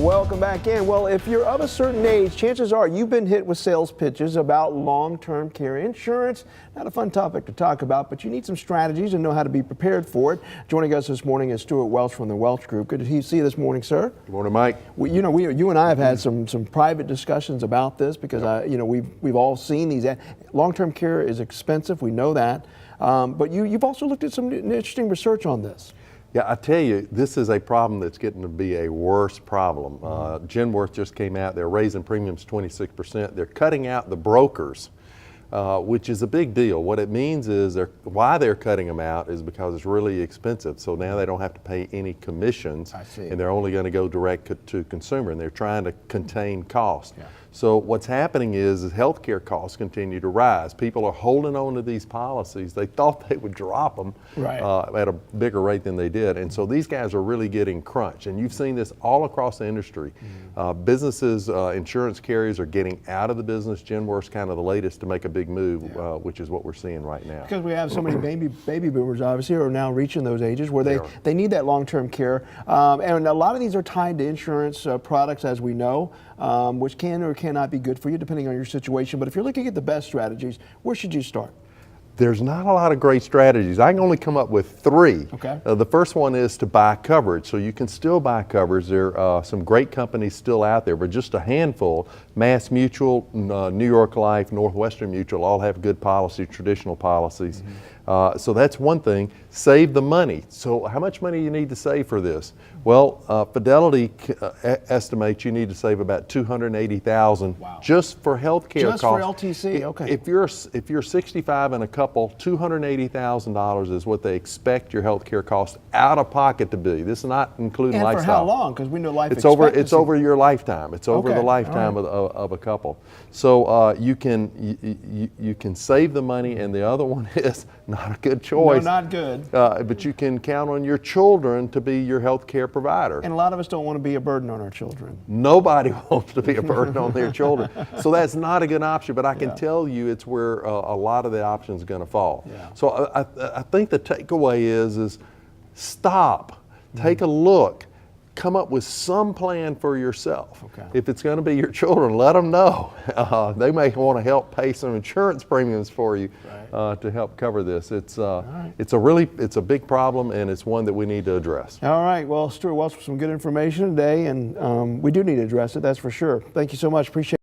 Welcome back in. Well, if you're of a certain age, chances are you've been hit with sales pitches about long-term care insurance. Not a fun topic to talk about, but you need some strategies and know how to be prepared for it. Joining us this morning is Stewart Welch from the Welch Group. Good to see you this morning, sir. Good morning, Mike. You and I have had some private discussions about this because we've all seen these. Long-term care is expensive. We know that, but you've also looked at some interesting research on this. Yeah, I tell you, this is a problem that's getting to be a worse problem. Genworth just came out, they're raising premiums 26%. They're cutting out the brokers, which is a big deal. What it means is why they're cutting them out is because it's really expensive. So now they don't have to pay any commissions, and they're only going to go direct to consumer, and they're trying to contain costs. Yeah. So what's happening is healthcare costs continue to rise. People are holding on to these policies. They thought they would drop them at a bigger rate than they did. And so these guys are really getting crunched. And you've seen this all across the industry. Businesses, insurance carriers are getting out of the business. Genworth's kind of the latest to make a big move, which is what we're seeing right now. Because we have so many baby boomers, obviously, who are now reaching those ages where they need that long-term care. And a lot of these are tied to insurance products, as we know, which can or cannot be good for you depending on your situation. But if you're looking at the best strategies, where should you start? There's not a lot of great strategies. I can only come up with three. Okay. The first one is to buy coverage. So you can still buy coverage. There are some great companies still out there, but just a handful. Mass Mutual, New York Life, Northwestern Mutual all have good policies, traditional policies. So that's one thing. Save the money. So how much money you need to save for this? Well, Fidelity estimates you need to save about $280,000 just for health care costs. Just for LTC, okay. If you're 65 and a couple, $280,000 is what they expect your health care costs out of pocket to be. This is not including lifestyle. And for how long? Because we know life it's over your lifetime. It's over the lifetime of a couple. So you can save the money, and the other one is not a good choice. No, not good. But you can count on your children to be your health care provider. And a lot of us don't want to be a burden on our children. Nobody wants to be a burden on their children. So that's not a good option, but I can tell you it's where a lot of the options are going to fall. Yeah. So I think the takeaway is stop, take a look, come up with some plan for yourself. Okay. If it's going to be your children, let them know. They may want to help pay some insurance premiums for you to help cover this. It's a big problem, and it's one that we need to address. All right. Well, Stewart Welch, some good information today, and we do need to address it. That's for sure. Thank you so much. Appreciate it.